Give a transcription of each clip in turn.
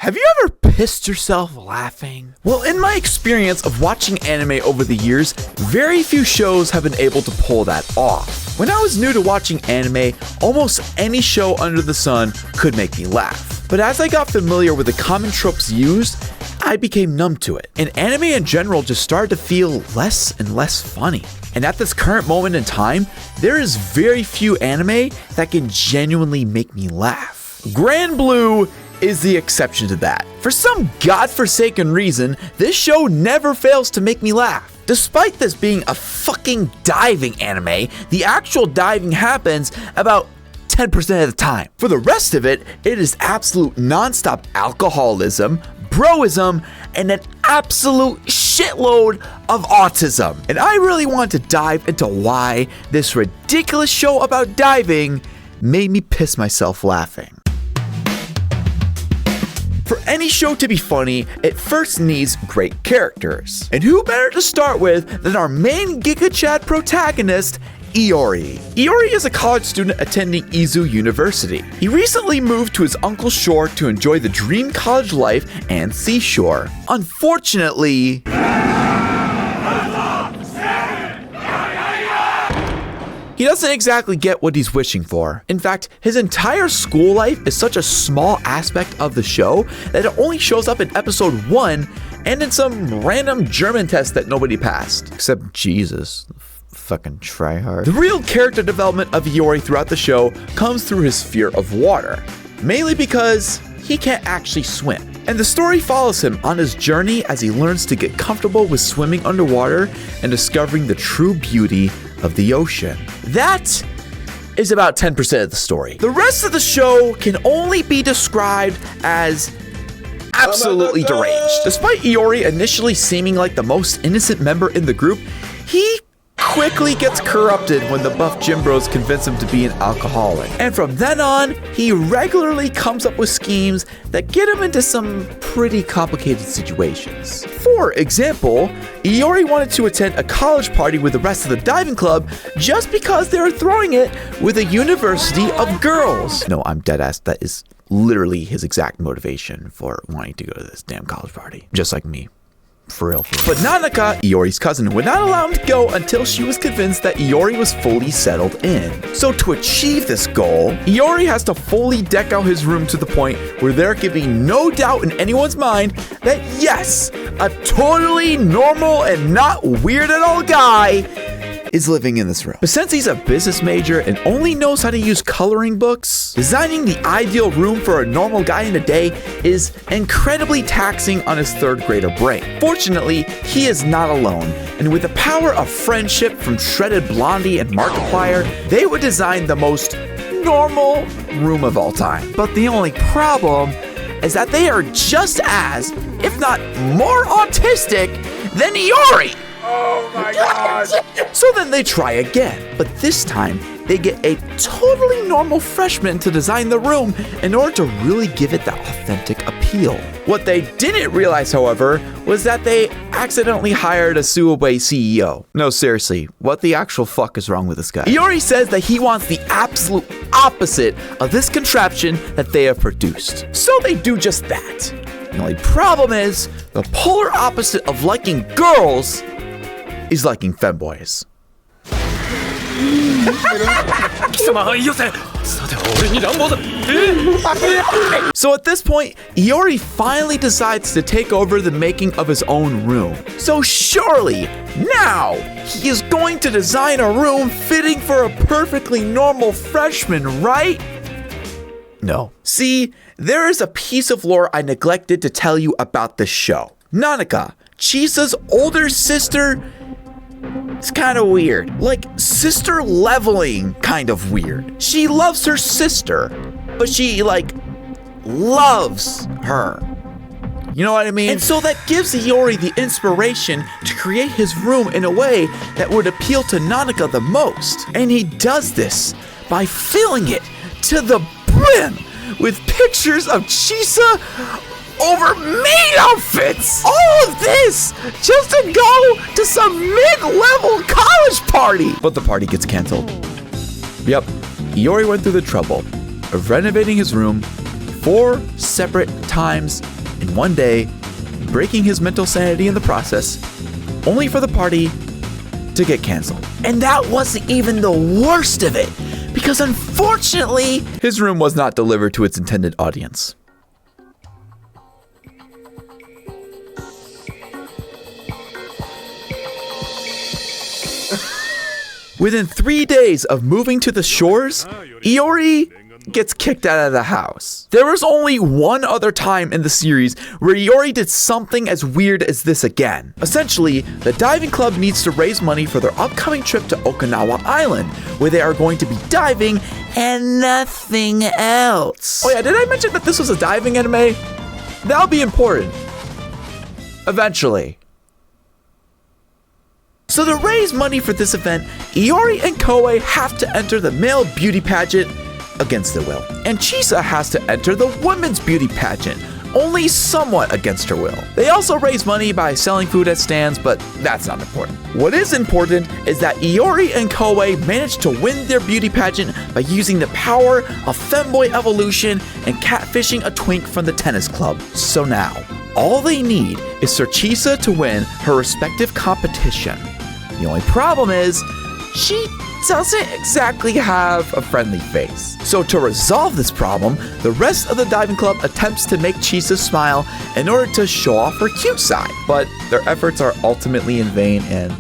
Have you ever pissed yourself laughing? Well, in my experience of watching anime over the years, very few shows have been able to pull that off. When I was new to watching anime, almost any show under the sun could make me laugh. But as I got familiar with the common tropes used, I became numb to it. And anime in general just started to feel less and less funny. And at this current moment in time, there is very few anime that can genuinely make me laugh. Grand Blue is the exception to that. For some godforsaken reason, this show never fails to make me laugh. Despite this being a fucking diving anime, the actual diving happens about 10% of the time. For the rest of it, it is absolute non-stop alcoholism, broism, and an absolute shitload of autism. And I really want to dive into why this ridiculous show about diving made me piss myself laughing. For any show to be funny, it first needs great characters. And who better to start with than our main Giga Chad protagonist, Iori. Iori is a college student attending Izu University. He recently moved to his uncle's shore to enjoy the dream college life and seashore. Unfortunately, he doesn't exactly get what he's wishing for. In fact, his entire school life is such a small aspect of the show that it only shows up in episode 1 and in some random German test that nobody passed. Except Jesus. Fucking tryhard. The real character development of Iori throughout the show comes through his fear of water, mainly because he can't actually swim. And the story follows him on his journey as he learns to get comfortable with swimming underwater and discovering the true beauty of the ocean. That is about 10% of the story. The rest of the show can only be described as absolutely deranged. Despite Iori initially seeming like the most innocent member in the group, he quickly gets corrupted when the buff gym bros convince him to be an alcoholic. And from then on, he regularly comes up with schemes that get him into some pretty complicated situations. For example, Iori wanted to attend a college party with the rest of the diving club just because they were throwing it with a university of girls. No, I'm deadass. That is literally his exact motivation for wanting to go to this damn college party. Just like me. For real. But Nanaka, Iori's cousin, would not allow him to go until she was convinced that Iori was fully settled in. So to achieve this goal, Iori has to fully deck out his room to the point where there can be no doubt in anyone's mind that yes, a totally normal and not weird at all guy is living in this room. But since he's a business major and only knows how to use coloring books, designing the ideal room for a normal guy in a day is incredibly taxing on his third grader brain. Fortunately, he is not alone, and with the power of friendship from Shredded Blondie and Markiplier, they would design the most normal room of all time. But the only problem is that they are just as, if not more autistic than Iori. Oh my god! So then they try again, but this time they get a totally normal freshman to design the room in order to really give it that authentic appeal. What they didn't realize, however, was that they accidentally hired a Suobe CEO. No, seriously, what the actual fuck is wrong with this guy? Iori says that he wants the absolute opposite of this contraption that they have produced. So they do just that. The only problem is, the polar opposite of liking girls is liking femboys. So at this point, Iori finally decides to take over the making of his own room. So surely, now, he is going to design a room fitting for a perfectly normal freshman, right? No. See, there is a piece of lore I neglected to tell you about this show. Nanaka, Chisa's older sister, it's kind of weird. Like, sister leveling kind of weird. She loves her sister, but she, loves her. You know what I mean? And so that gives Iori the inspiration to create his room in a way that would appeal to Nanaka the most. And he does this by filling it to the brim with pictures of Chisa over maid outfits. All of this just to go to some mid-level college party. But the party gets canceled. Yep, Iori went through the trouble of renovating his room 4 separate times and one day, breaking his mental sanity in the process, only for the party to get canceled. And that wasn't even the worst of it, because unfortunately, his room was not delivered to its intended audience. Within 3 days of moving to the shores, Iori gets kicked out of the house. There was only one other time in the series where Iori did something as weird as this again. Essentially, the diving club needs to raise money for their upcoming trip to Okinawa Island, where they are going to be diving and nothing else. Oh yeah, did I mention that this was a diving anime? That'll be important. Eventually. So to raise money for this event, Iori and Koei have to enter the male beauty pageant against their will. And Chisa has to enter the women's beauty pageant, only somewhat against her will. They also raise money by selling food at stands, but that's not important. What is important is that Iori and Koei managed to win their beauty pageant by using the power of femboy evolution and catfishing a twink from the tennis club. So now, all they need is for Chisa to win her respective competition. The only problem is, she doesn't exactly have a friendly face. So to resolve this problem, the rest of the diving club attempts to make Chisa smile in order to show off her cute side. But their efforts are ultimately in vain and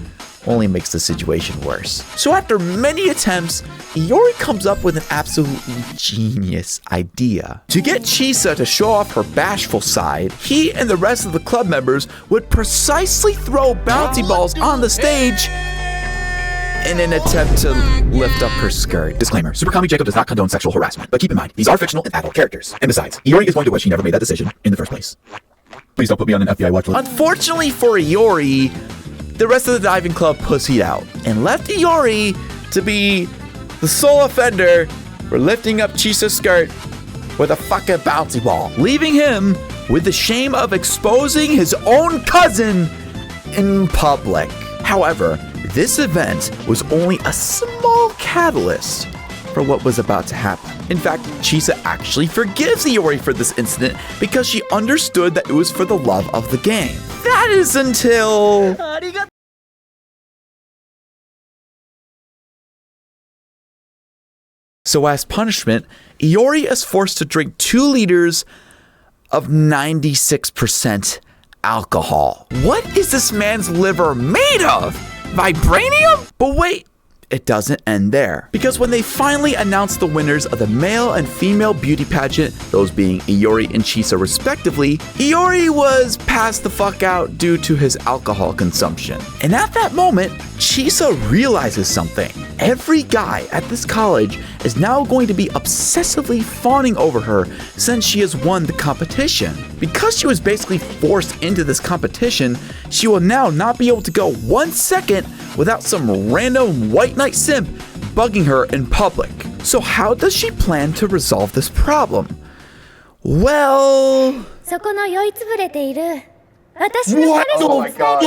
only makes the situation worse. So after many attempts, Iori comes up with an absolutely genius idea. To get Chisa to show off her bashful side, he and the rest of the club members would precisely throw bouncy balls on the stage in an attempt to lift up her skirt. Disclaimer, Super Kami Jacob does not condone sexual harassment, but keep in mind, these are fictional and adult characters. And besides, Iori is going to wish he never made that decision in the first place. Please don't put me on an FBI watch list. Unfortunately for Iori, the rest of the diving club pussied out and left Iori to be the sole offender for lifting up Chisa's skirt with a fucking bouncy ball, leaving him with the shame of exposing his own cousin in public. However, this event was only a small catalyst for what was about to happen. In fact, Chisa actually forgives Iori for this incident because she understood that it was for the love of the game. That is until... So as punishment, Iori is forced to drink 2 liters of 96% alcohol. What is this man's liver made of? Vibranium? But wait, it doesn't end there. Because when they finally announced the winners of the male and female beauty pageant, those being Iori and Chisa respectively, Iori was passed the fuck out due to his alcohol consumption. And at that moment, Chisa realizes something. Every guy at this college is now going to be obsessively fawning over her since she has won the competition. Because she was basically forced into this competition, she will now not be able to go 1 second without some random white knight simp bugging her in public. So how does she plan to resolve this problem? Well... What? Oh my God.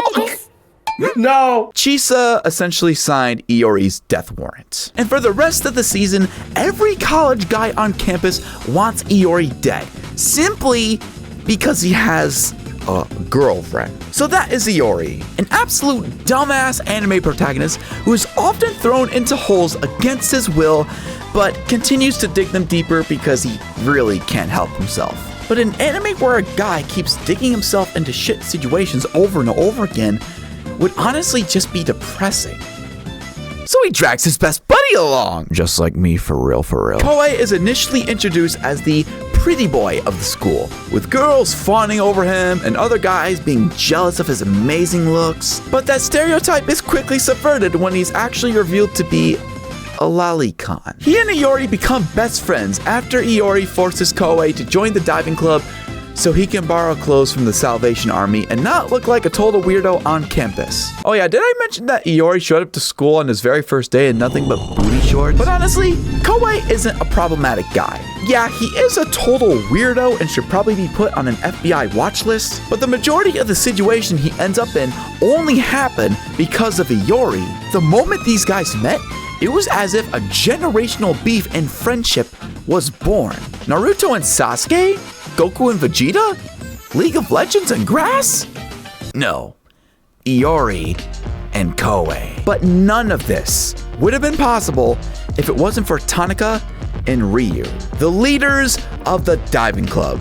No! Chisa essentially signed Iori's death warrant. And for the rest of the season, every college guy on campus wants Iori dead, simply because he has a girlfriend. So that is Iori, an absolute dumbass anime protagonist who is often thrown into holes against his will, but continues to dig them deeper because he really can't help himself. But an anime where a guy keeps digging himself into shit situations over and over again would honestly just be depressing. So he drags his best buddy along. Just like me, for real, for real. Koei is initially introduced as the pretty boy of the school, with girls fawning over him and other guys being jealous of his amazing looks. But that stereotype is quickly subverted when he's actually revealed to be a lolicon. He and Iori become best friends after Iori forces Koei to join the diving club so he can borrow clothes from the Salvation Army and not look like a total weirdo on campus. Oh yeah, did I mention that Iori showed up to school on his very first day in nothing but booty shorts? But honestly, Koei isn't a problematic guy. Yeah, he is a total weirdo and should probably be put on an FBI watch list, but the majority of the situation he ends up in only happened because of Iori. The moment these guys met, it was as if a generational beef and friendship was born. Naruto and Sasuke? Goku and Vegeta? League of Legends and grass? No. Iori and Koei. But none of this would have been possible if it wasn't for Tanaka and Ryu, the leaders of the diving club.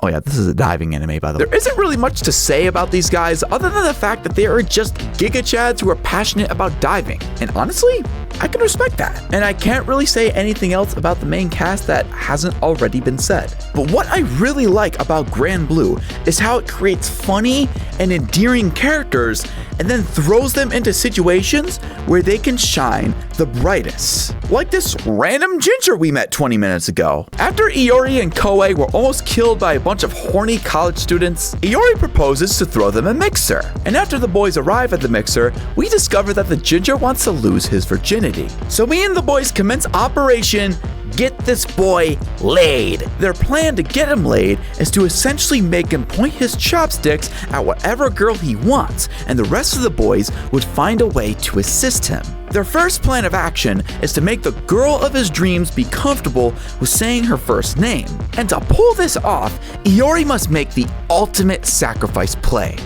Oh yeah, this is a diving anime, by the way. There isn't really much to say about these guys other than the fact that they are just Giga Chads who are passionate about diving. And honestly, I can respect that. And I can't really say anything else about the main cast that hasn't already been said. But what I really like about Granblue is how it creates funny and endearing characters and then throws them into situations where they can shine the brightest. Like this random ginger we met 20 minutes ago. After Iori and Koei were almost killed by a bunch of horny college students, Iori proposes to throw them a mixer. And after the boys arrive at the mixer, we discover that the ginger wants to lose his virginity. So me and the boys commence Operation Get This Boy Laid. Their plan to get him laid is to essentially make him point his chopsticks at whatever girl he wants, and the rest of the boys would find a way to assist him. Their first plan of action is to make the girl of his dreams be comfortable with saying her first name. And to pull this off, Iori must make the ultimate sacrifice play,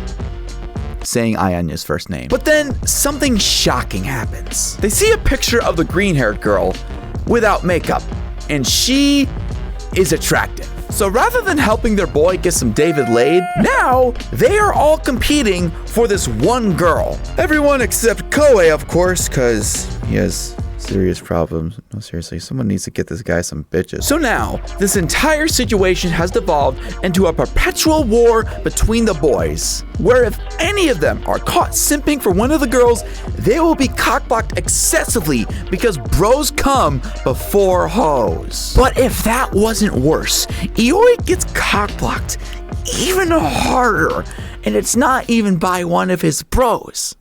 saying Ayanya's first name. But then something shocking happens. They see a picture of the green-haired girl without makeup, and she is attractive. So rather than helping their boy get some David laid, now they are all competing for this one girl. Everyone except Koei, of course, because he has serious problems. No, seriously, someone needs to get this guy some bitches. So now, this entire situation has devolved into a perpetual war between the boys, where if any of them are caught simping for one of the girls, they will be cockblocked excessively because bros come before hoes. But if that wasn't worse, Iori gets cockblocked even harder, and it's not even by one of his bros.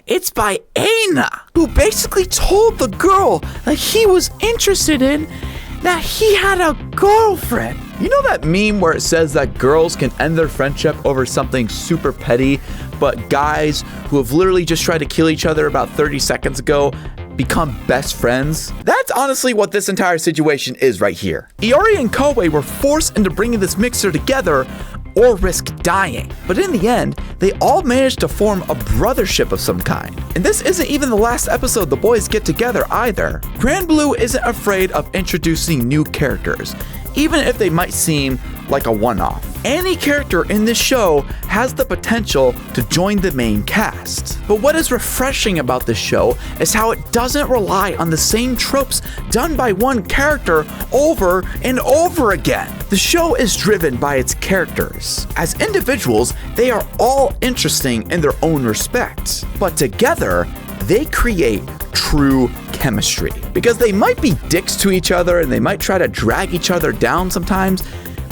It's by Aina, who basically told the girl that he was interested in that he had a girlfriend. You know that meme where it says that girls can end their friendship over something super petty, but guys who have literally just tried to kill each other about 30 seconds ago become best friends? That's honestly what this entire situation is right here. Iori and Koei were forced into bringing this mixer together or risk dying. But in the end, they all managed to form a brothership of some kind. And this isn't even the last episode the boys get together either. Granblue isn't afraid of introducing new characters, even if they might seem like a one-off. Any character in this show has the potential to join the main cast. But what is refreshing about this show is how it doesn't rely on the same tropes done by one character over and over again. The show is driven by its characters. As individuals, they are all interesting in their own respect. But together, they create true chemistry. Because they might be dicks to each other and they might try to drag each other down sometimes,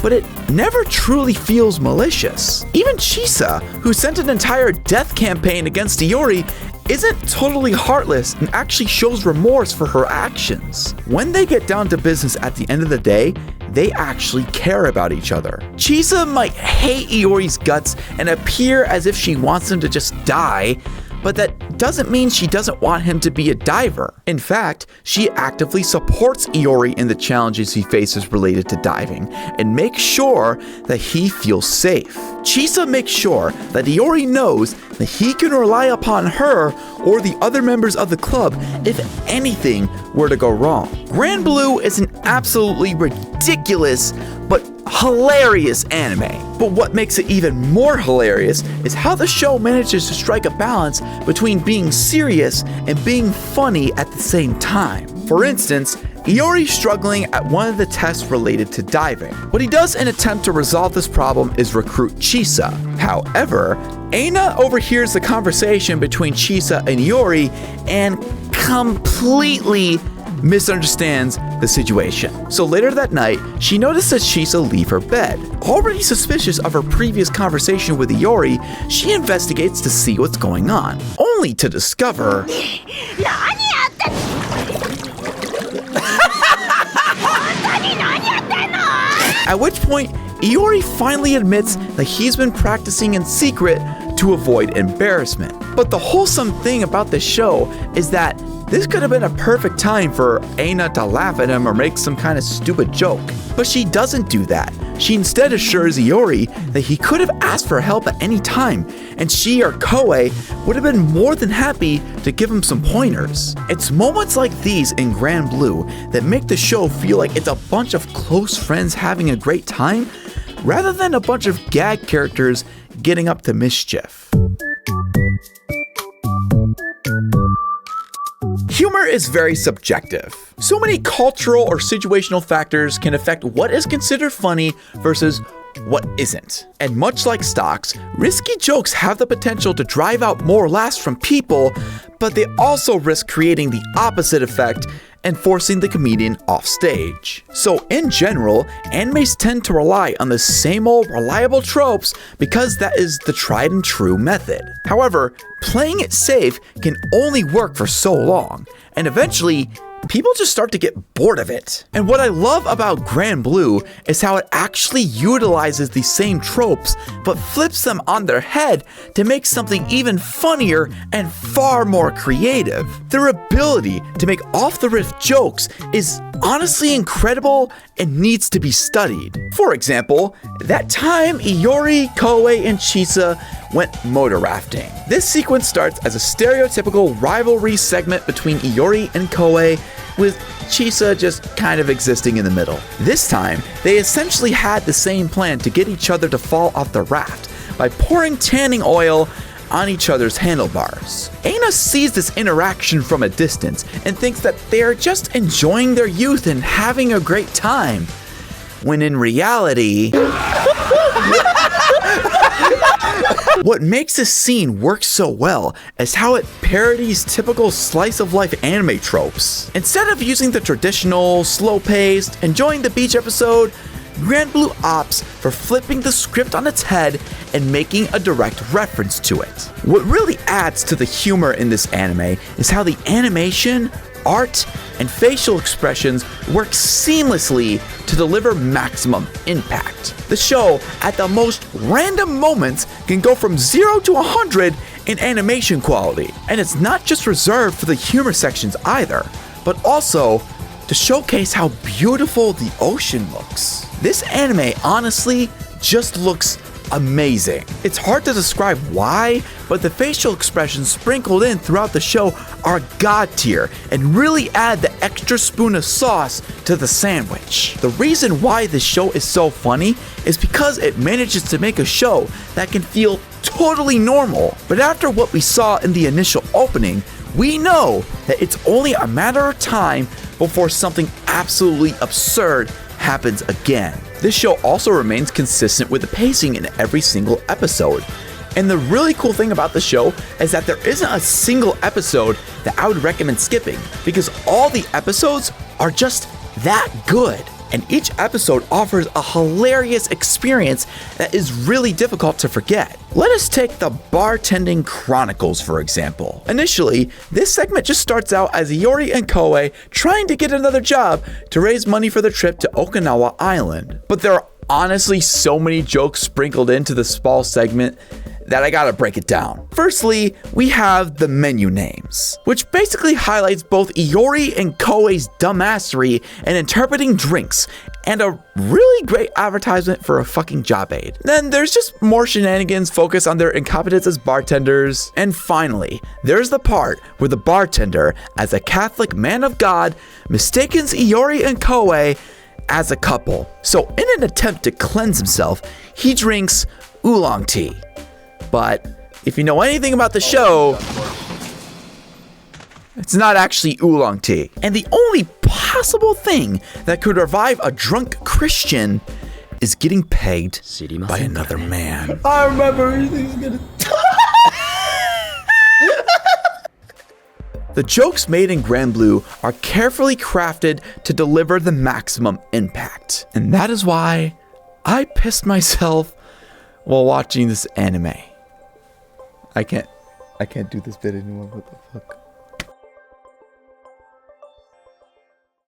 but it never truly feels malicious. Even Chisa, who sent an entire death campaign against Iori, isn't totally heartless and actually shows remorse for her actions. When they get down to business at the end of the day, they actually care about each other. Chisa might hate Iori's guts and appear as if she wants him to just die, but that doesn't mean she doesn't want him to be a diver. In fact, she actively supports Iori in the challenges he faces related to diving and makes sure that he feels safe. Chisa makes sure that Iori knows that he can rely upon her or the other members of the club if anything were to go wrong. Granblue is an absolutely ridiculous but hilarious anime. But what makes it even more hilarious is how the show manages to strike a balance between being serious and being funny at the same time. For instance, Iori's struggling at one of the tests related to diving. What he does in an attempt to resolve this problem is recruit Chisa. However, Aina overhears the conversation between Chisa and Iori and completely misunderstands the situation. So later that night, she notices Chisa leave her bed. Already suspicious of her previous conversation with Iori, she investigates to see what's going on, only to discover at which point, Iori finally admits that he's been practicing in secret to avoid embarrassment. But the wholesome thing about this show is that this could have been a perfect time for Aina to laugh at him or make some kind of stupid joke. But she doesn't do that. She instead assures Iori that he could have asked for help at any time, and she or Koei would have been more than happy to give him some pointers. It's moments like these in Grand Blue that make the show feel like it's a bunch of close friends having a great time, rather than a bunch of gag characters getting up to mischief. Humor is very subjective. So many cultural or situational factors can affect what is considered funny versus what isn't. And much like stocks, risky jokes have the potential to drive out more laughs from people, but they also risk creating the opposite effect and forcing the comedian off stage. So in general, animes tend to rely on the same old reliable tropes because that is the tried and true method. However, playing it safe can only work for so long, and eventually, people just start to get bored of it. And what I love about Grand Blue is how it actually utilizes these same tropes, but flips them on their head to make something even funnier and far more creative. Their ability to make off-the-riff jokes is honestly incredible and needs to be studied. For example, that time Iori, Koei, and Chisa went motor rafting. This sequence starts as a stereotypical rivalry segment between Iori and Koei, with Chisa just kind of existing in the middle. This time, they essentially had the same plan to get each other to fall off the raft by pouring tanning oil on each other's handlebars. Aina sees this interaction from a distance and thinks that they are just enjoying their youth and having a great time, when in reality... What makes this scene work so well is how it parodies typical slice-of-life anime tropes. Instead of using the traditional, slow-paced, enjoying the beach episode, Grand Blue opts for flipping the script on its head and making a direct reference to it. What really adds to the humor in this anime is how the animation, art, and facial expressions work seamlessly to deliver maximum impact. The show, at the most random moments, can go from 0 to 100 in animation quality. And it's not just reserved for the humor sections either, but also to showcase how beautiful the ocean looks. This anime honestly just looks amazing. It's hard to describe why, but the facial expressions sprinkled in throughout the show are god tier and really add the extra spoon of sauce to the sandwich. The reason why this show is so funny is because it manages to make a show that can feel totally normal. But after what we saw in the initial opening, we know that it's only a matter of time before something absolutely absurd happens again. This show also remains consistent with the pacing in every single episode. And the really cool thing about the show is that there isn't a single episode that I would recommend skipping, because all the episodes are just that good. And each episode offers a hilarious experience that is really difficult to forget. Let us take the Bartending Chronicles, for example. Initially, this segment just starts out as Iori and Koei trying to get another job to raise money for the trip to Okinawa Island. But there are honestly so many jokes sprinkled into the small segment that I gotta break it down. Firstly, we have the menu names, which basically highlights both Iori and Koei's dumbassery in interpreting drinks, and a really great advertisement for a fucking job aid. Then there's just more shenanigans focused on their incompetence as bartenders. And finally, there's the part where the bartender, as a Catholic man of God, mistakes Iori and Koei as a couple. So in an attempt to cleanse himself, he drinks oolong tea. But if you know anything about the show, it's not actually oolong tea. And the only possible thing that could revive a drunk Christian is getting pegged by another man. I remember he's gonna... The jokes made in Grand Blue are carefully crafted to deliver the maximum impact. And that is why I pissed myself while watching this anime. I can't do this bit anymore. What the fuck?